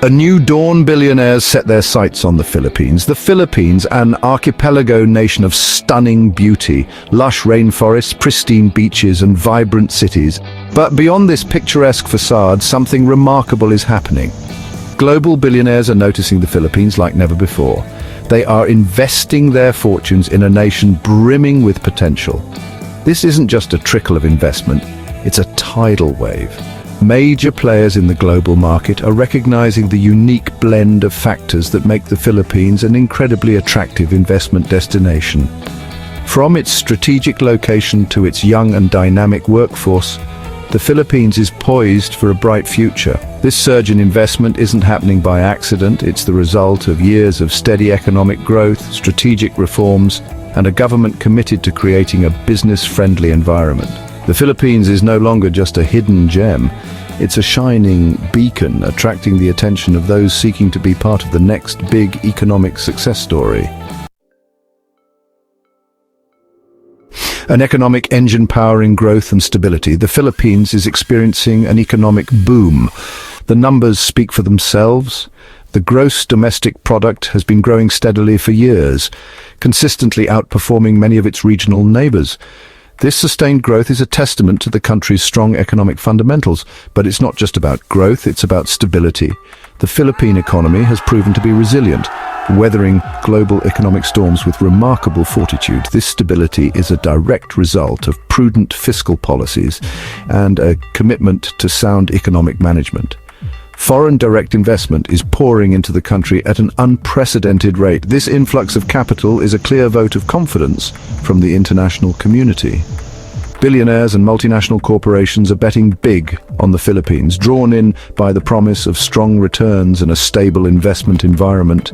A new dawn. Billionaires set their sights on the Philippines. The Philippines, an archipelago nation of stunning beauty, lush rainforests, pristine beaches and vibrant cities. But beyond this picturesque facade, something remarkable is happening. Global billionaires are noticing the Philippines like never before. They are investing their fortunes in a nation brimming with potential. This isn't just a trickle of investment, it's a tidal wave. Major players in the global market are recognizing the unique blend of factors that make the Philippines an incredibly attractive investment destination. From its strategic location to its young and dynamic workforce, the Philippines is poised for a bright future. This surge in investment isn't happening by accident. It's the result of years of steady economic growth, strategic reforms, and a government committed to creating a business-friendly environment. The Philippines is no longer just a hidden gem. It's a shining beacon, attracting the attention of those seeking to be part of the next big economic success story. An economic engine powering growth and stability, the Philippines is experiencing an economic boom. The numbers speak for themselves. The gross domestic product has been growing steadily for years, consistently outperforming many of its regional neighbors. This sustained growth is a testament to the country's strong economic fundamentals, but it's not just about growth, it's about stability. The Philippine economy has proven to be resilient, weathering global economic storms with remarkable fortitude. This stability is a direct result of prudent fiscal policies and a commitment to sound economic management. Foreign direct investment is pouring into the country at an unprecedented rate. This influx of capital is a clear vote of confidence from the international community. Billionaires and multinational corporations are betting big on the Philippines, drawn in by the promise of strong returns and a stable investment environment.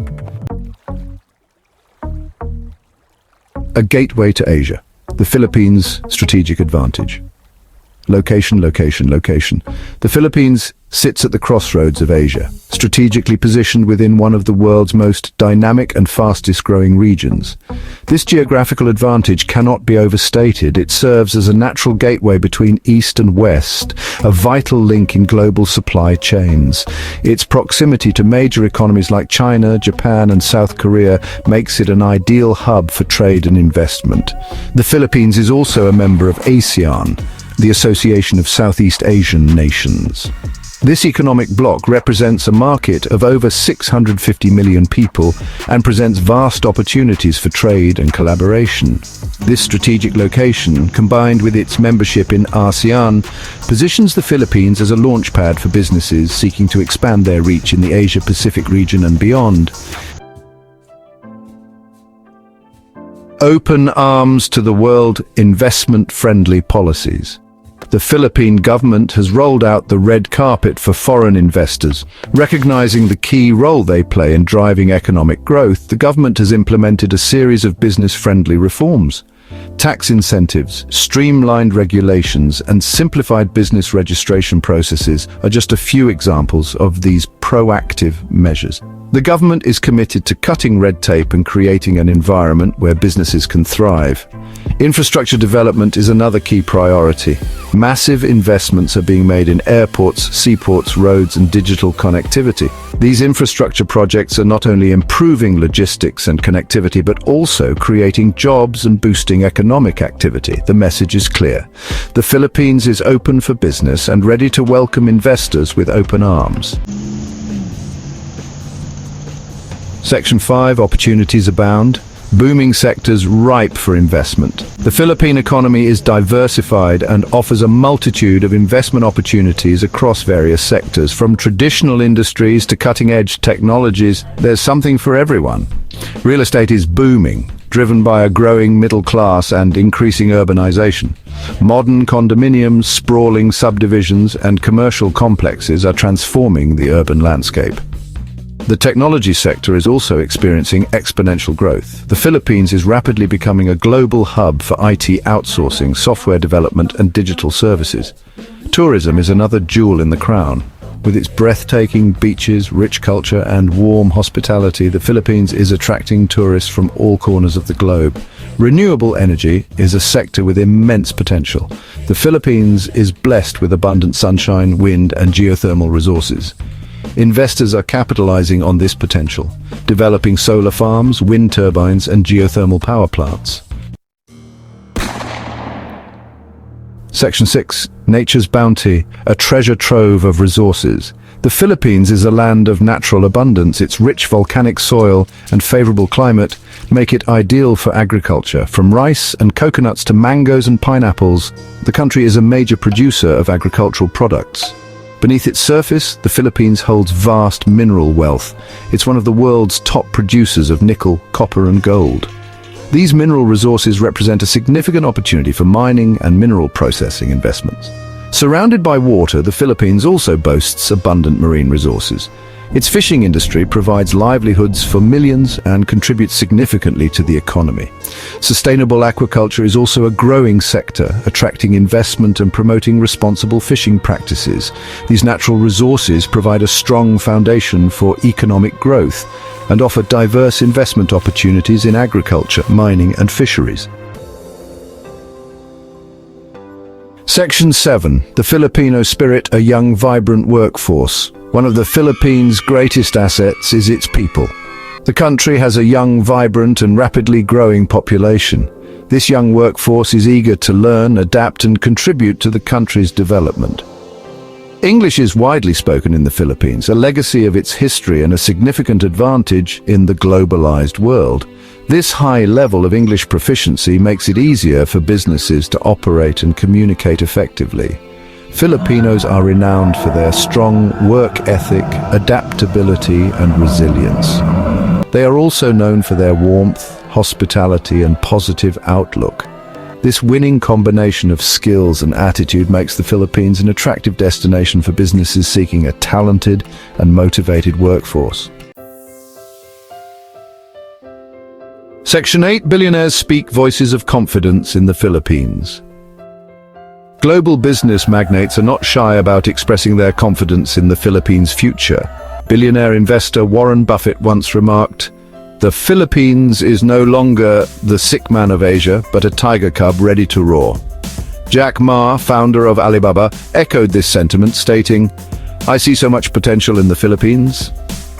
A gateway to Asia, the Philippines' strategic advantage. Location, location, location. The Philippines sits at the crossroads of Asia, strategically positioned within one of the world's most dynamic and fastest growing regions. This geographical advantage cannot be overstated. It serves as a natural gateway between East and West, a vital link in global supply chains. Its proximity to major economies like China, Japan and South Korea makes it an ideal hub for trade and investment. The Philippines is also a member of ASEAN, the Association of Southeast Asian Nations. This economic bloc represents a market of over 650 million people and presents vast opportunities for trade and collaboration. This strategic location, combined with its membership in ASEAN, positions the Philippines as a launchpad for businesses seeking to expand their reach in the Asia-Pacific region and beyond. Open arms to the world, investment-friendly policies. The Philippine government has rolled out the red carpet for foreign investors. Recognizing the key role they play in driving economic growth, the government has implemented a series of business-friendly reforms. Tax incentives, streamlined regulations, and simplified business registration processes are just a few examples of these proactive measures. The government is committed to cutting red tape and creating an environment where businesses can thrive. Infrastructure development is another key priority. Massive investments are being made in airports, seaports, roads, and digital connectivity. These infrastructure projects are not only improving logistics and connectivity, but also creating jobs and boosting economic activity. The message is clear. The Philippines is open for business and ready to welcome investors with open arms. Section 5, opportunities abound. Booming sectors ripe for investment. The Philippine economy is diversified and offers a multitude of investment opportunities across various sectors. From traditional industries to cutting-edge technologies, there's something for everyone. Real estate is booming, driven by a growing middle class and increasing urbanization. Modern condominiums, sprawling subdivisions, and commercial complexes are transforming the urban landscape. The technology sector is also experiencing exponential growth. The Philippines is rapidly becoming a global hub for IT outsourcing, software development, and digital services. Tourism is another jewel in the crown. With its breathtaking beaches, rich culture, and warm hospitality, the Philippines is attracting tourists from all corners of the globe. Renewable energy is a sector with immense potential. The Philippines is blessed with abundant sunshine, wind, and geothermal resources. Investors are capitalizing on this potential, developing solar farms, wind turbines, and geothermal power plants. Section 6. Nature's bounty, a treasure trove of resources. The Philippines is a land of natural abundance. Its rich volcanic soil and favorable climate make it ideal for agriculture. From rice and coconuts to mangoes and pineapples, the country is a major producer of agricultural products. Beneath its surface, the Philippines holds vast mineral wealth. It's one of the world's top producers of nickel, copper, and gold. These mineral resources represent a significant opportunity for mining and mineral processing investments. Surrounded by water, the Philippines also boasts abundant marine resources. Its fishing industry provides livelihoods for millions and contributes significantly to the economy. Sustainable aquaculture is also a growing sector, attracting investment and promoting responsible fishing practices. These natural resources provide a strong foundation for economic growth and offer diverse investment opportunities in agriculture, mining, and fisheries. Section 7. The Filipino spirit, a young, vibrant workforce. One of the Philippines' greatest assets is its people. The country has a young, vibrant, and rapidly growing population. This young workforce is eager to learn, adapt, and contribute to the country's development. English is widely spoken in the Philippines, a legacy of its history and a significant advantage in the globalized world. This high level of English proficiency makes it easier for businesses to operate and communicate effectively. Filipinos are renowned for their strong work ethic, adaptability, and resilience. They are also known for their warmth, hospitality, and positive outlook. This winning combination of skills and attitude makes the Philippines an attractive destination for businesses seeking a talented and motivated workforce. Section 8. Billionaires speak voices of confidence in the Philippines. Global business magnates are not shy about expressing their confidence in the Philippines' future. Billionaire investor Warren Buffett once remarked, "The Philippines is no longer the sick man of Asia, but a tiger cub ready to roar." Jack Ma, founder of Alibaba, echoed this sentiment, stating, "I see so much potential in the Philippines.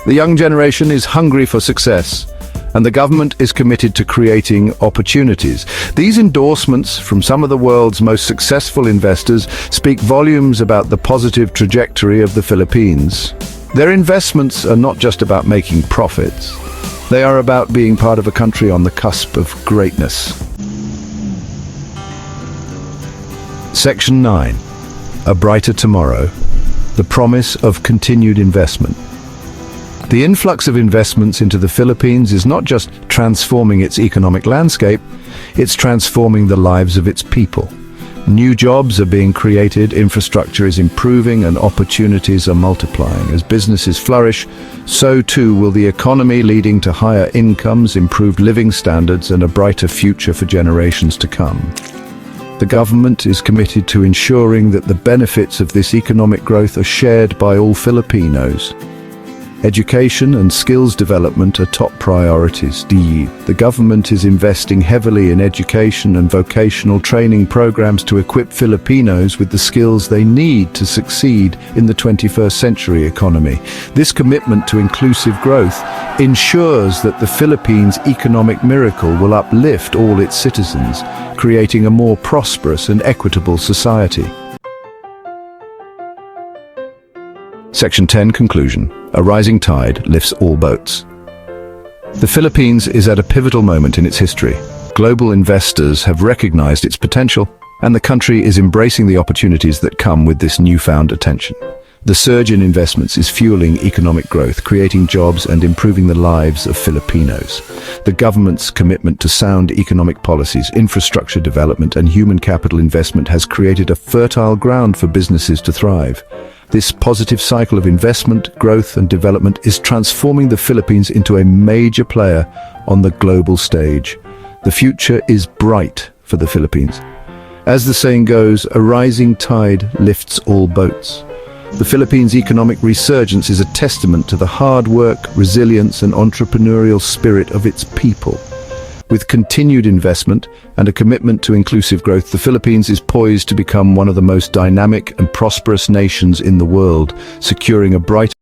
The young generation is hungry for success, and the government is committed to creating opportunities." These endorsements from some of the world's most successful investors speak volumes about the positive trajectory of the Philippines. Their investments are not just about making profits. They are about being part of a country on the cusp of greatness. Section 9. A brighter tomorrow. The promise of continued investment. The influx of investments into the Philippines is not just transforming its economic landscape, it's transforming the lives of its people. New jobs are being created, infrastructure is improving, and opportunities are multiplying. As businesses flourish, so too will the economy, leading to higher incomes, improved living standards, and a brighter future for generations to come. The government is committed to ensuring that the benefits of this economic growth are shared by all Filipinos. Education and skills development are top priorities. The government is investing heavily in education and vocational training programs to equip Filipinos with the skills they need to succeed in the 21st century economy. This commitment to inclusive growth ensures that the Philippines' economic miracle will uplift all its citizens, creating a more prosperous and equitable society. Section 10. Conclusion. A rising tide lifts all boats. The Philippines is at a pivotal moment in its history. Global investors have recognized its potential, and the country is embracing the opportunities that come with this newfound attention. The surge in investments is fueling economic growth, creating jobs and improving the lives of Filipinos. The government's commitment to sound economic policies, infrastructure development, and human capital investment has created a fertile ground for businesses to thrive. This positive cycle of investment, growth, and development is transforming the Philippines into a major player on the global stage. The future is bright for the Philippines. As the saying goes, a rising tide lifts all boats. The Philippines' economic resurgence is a testament to the hard work, resilience, and entrepreneurial spirit of its people. With continued investment and a commitment to inclusive growth, the Philippines is poised to become one of the most dynamic and prosperous nations in the world, securing a bright